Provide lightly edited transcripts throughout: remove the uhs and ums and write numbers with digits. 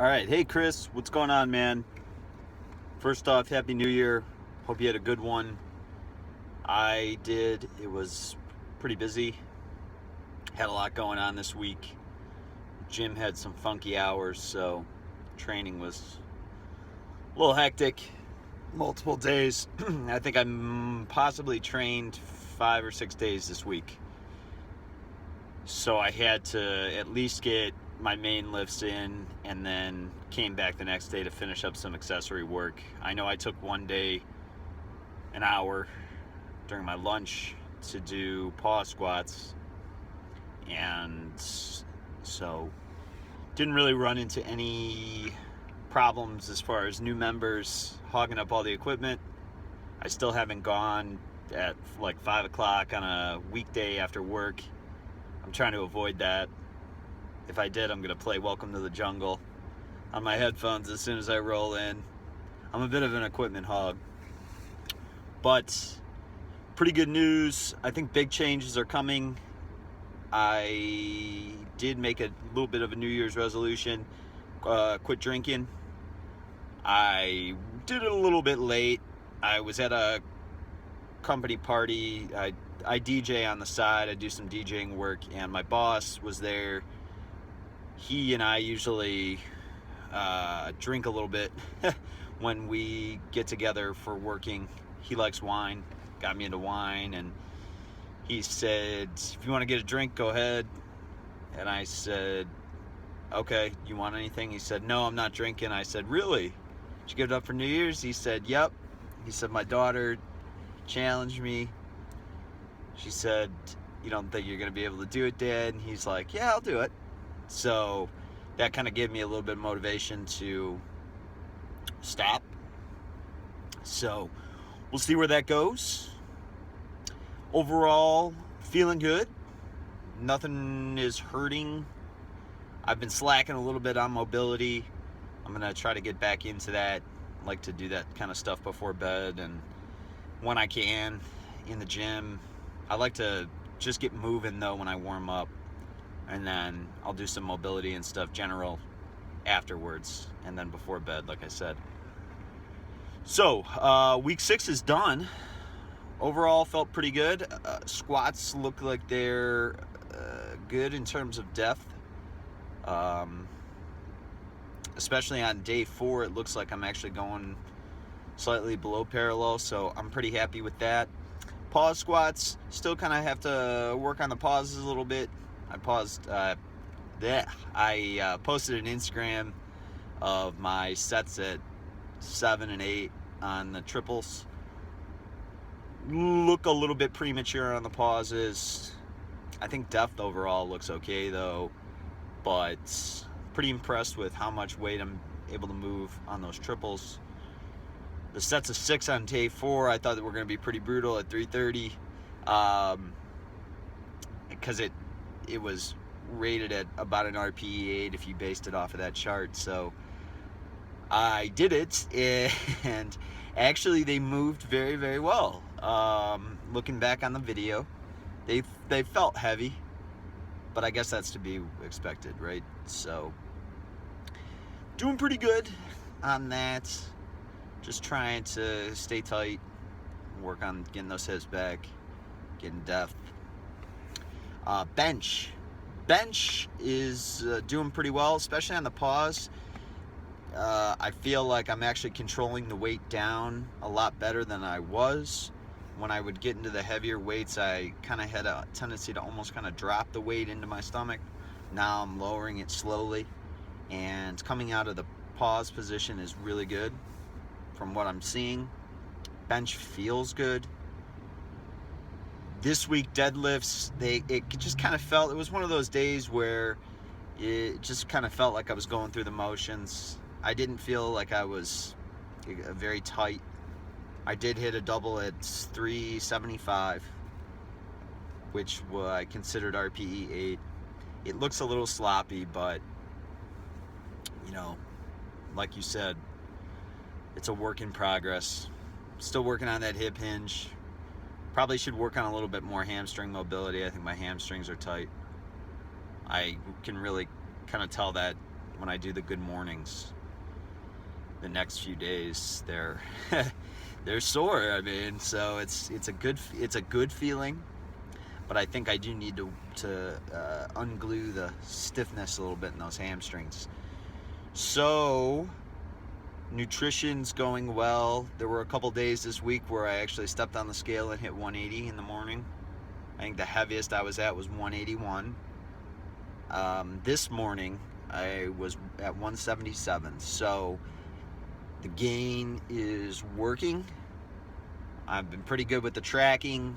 All right. Hey, Chris. What's going on, man? First off, Happy New Year. Hope you had a good one. I did. It was pretty busy. Had a lot going on this week. Gym had some funky hours, so training was a little hectic. Multiple days. I think I possibly trained 5 or 6 days this week. So I had to at least get my main lifts in and then came back the next day to finish up some accessory work. I know I took one day, an hour during my lunch to do pause squats, and so didn't really run into any problems as far as new members hogging up all the equipment. I still haven't gone at like 5 o'clock on a weekday after work. I'm trying to avoid that. If I did, I'm going to play Welcome to the Jungle on my headphones as soon as I roll in. I'm a bit of an equipment hog. But pretty good news. I think big changes are coming. I did make a little bit of a New Year's resolution. Quit drinking. I did it a little bit late. I was at a company party. I DJ on the side. I do some DJing work, and my boss was there. He and I usually drink a little bit when we get together for working. He likes wine, got me into wine, and he said, if you want to get a drink, go ahead. And I said, okay, you want anything? He said, no, I'm not drinking. I said, really? Did you give it up for New Year's? He said, yep. He said, my daughter challenged me. She said, you don't think you're going to be able to do it, Dad? And he's like, yeah, I'll do it. So that kind of gave me a little bit of motivation to stop. So we'll see where that goes. Overall, feeling good. Nothing is hurting. I've been slacking a little bit on mobility. I'm going to try to get back into that. I like to do that kind of stuff before bed and when I can in the gym. I like to just get moving though when I warm up, and then I'll do some mobility and stuff general afterwards, and then before bed, like I said. So week 6 is done. Overall felt pretty good. Squats look like they're good in terms of depth. Especially on day 4, it looks like I'm actually going slightly below parallel, so I'm pretty happy with that. Pause squats, still kind of have to work on the pauses a little bit. I posted an Instagram of my sets at 7 and 8 on the triples. Look a little bit premature on the pauses. I think depth overall looks okay though, but pretty impressed with how much weight I'm able to move on those triples. The sets of 6 on day 4, I thought that were going to be pretty brutal at 330, because it was rated at about an RPE 8 if you based it off of that chart. So I did it, and actually they moved very, very well. Looking back on the video, they felt heavy, but I guess that's to be expected, right? So doing pretty good on that. Just trying to stay tight, work on getting those hips back, getting depth. Bench is doing pretty well, especially on the pause. I feel like I'm actually controlling the weight down a lot better than I was. When I would get into the heavier weights, I kind of had a tendency to almost kind of drop the weight into my stomach. Now I'm lowering it slowly, and coming out of the pause position is really good. From what I'm seeing, bench feels good. This week deadlifts, it just kind of felt, it was one of those days where it just kind of felt like I was going through the motions. I didn't feel like I was very tight. I did hit a double at 375, which I considered RPE 8. It looks a little sloppy, but like you said, it's a work in progress. Still working on that hip hinge. Probably should work on a little bit more hamstring mobility. I think my hamstrings are tight. I can really kind of tell that when I do the good mornings. The next few days, they're they're sore. I mean, so it's a good feeling, but I think I do need to unglue the stiffness a little bit in those hamstrings. So nutrition's going well. There were a couple days this week where I actually stepped on the scale and hit 180 in the morning. I think the heaviest I was at was 181. This morning I was at 177. So the gain is working. I've been pretty good with the tracking.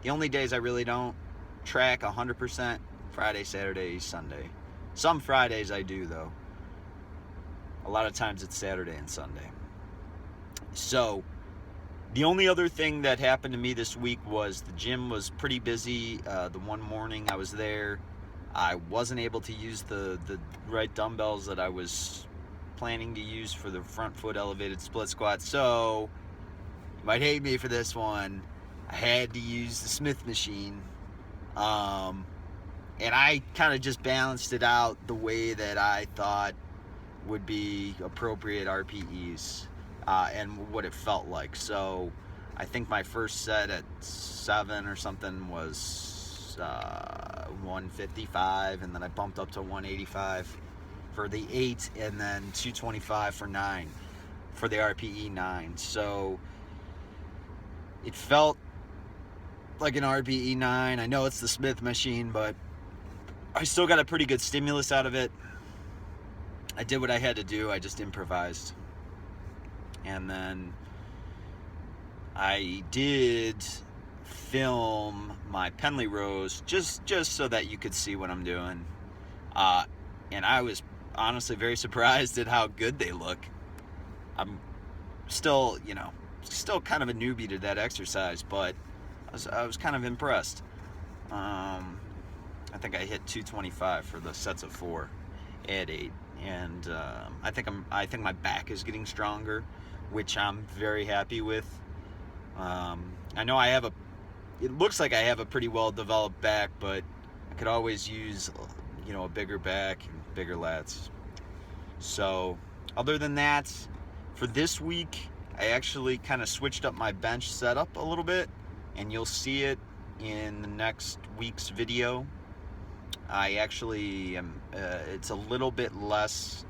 The only days I really don't track 100%, Friday, Saturday, Sunday. Some Fridays I do though. A lot of times it's Saturday and Sunday. So the only other thing that happened to me this week was the gym was pretty busy. The one morning I was there, I wasn't able to use the right dumbbells that I was planning to use for the front foot elevated split squat. So you might hate me for this one. I had to use the Smith machine. And I kind of just balanced it out the way that I thought would be appropriate RPEs and what it felt like. So I think my first set at 7 or something was 155, and then I bumped up to 185 for the 8, and then 225 for 9 for the RPE 9. So it felt like an RPE 9. I know it's the Smith machine, but I still got a pretty good stimulus out of it. I did what I had to do. I just improvised. And then I did film my Penley rows just so that you could see what I'm doing. And I was honestly very surprised at how good they look. I'm still kind of a newbie to that exercise, but I was kind of impressed. I think I hit 225 for the sets of 4 at 8. And I think my back is getting stronger, which I'm very happy with. I know it looks like I have a pretty well developed back, but I could always use a bigger back and bigger lats. So other than that, for this week I actually kind of switched up my bench setup a little bit, and you'll see it in the next week's video. I actually am, it's a little bit less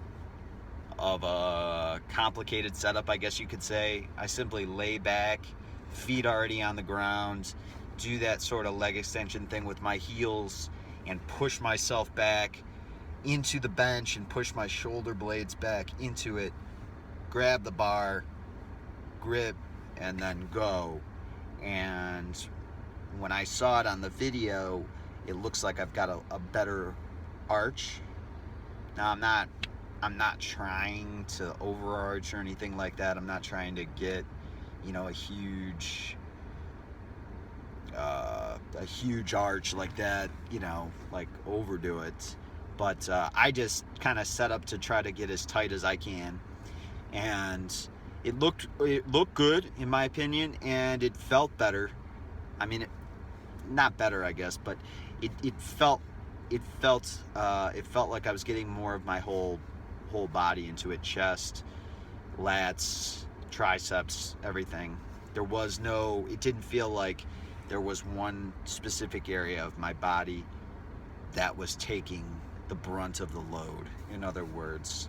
of a complicated setup, I guess you could say. I simply lay back, feet already on the ground, do that sort of leg extension thing with my heels, and push myself back into the bench and push my shoulder blades back into it, grab the bar, grip, and then go. And when I saw it on the video, it looks like I've got a better arch. Now I'm not trying to overarch or anything like that. I'm not trying to get, a huge arch like that, like overdo it. But I just kind of set up to try to get as tight as I can, and it looked good in my opinion, and it felt better. I mean, not better, I guess, but it felt like I was getting more of my whole body into it: chest, lats, triceps, everything. It didn't feel like there was one specific area of my body that was taking the brunt of the load. In other words,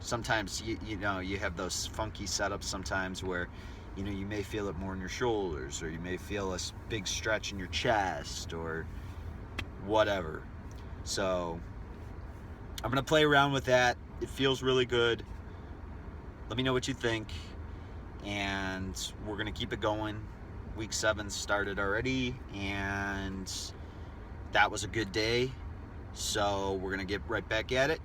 sometimes you have those funky setups sometimes where you may feel it more in your shoulders, or you may feel a big stretch in your chest, or whatever. So I'm gonna play around with that. It feels really good. Let me know what you think, and we're gonna keep it going. Week 7 started already, and that was a good day, so we're gonna get right back at it.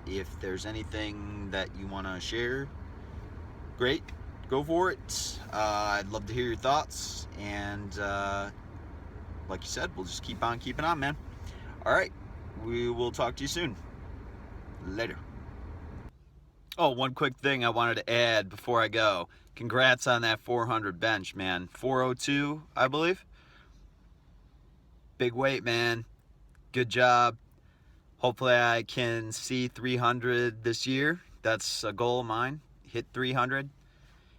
If there's anything that you want to share, great, go for it. I'd love to hear your thoughts, and like you said, we'll just keep on keeping on, man. All right, we will talk to you soon. Later. Oh, one quick thing I wanted to add before I go. Congrats on that 400 bench, man. 402, I believe. Big weight, man. Good job. Hopefully I can see 300 this year. That's a goal of mine. Hit 300.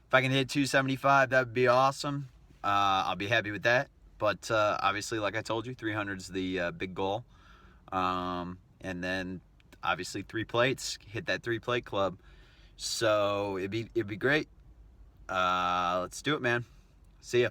If I can hit 275, that would be awesome. I'll be happy with that. But obviously, like I told you, 300 is the big goal. And then obviously 3 plates. Hit that 3-plate club. So it'd be great. Let's do it, man. See ya.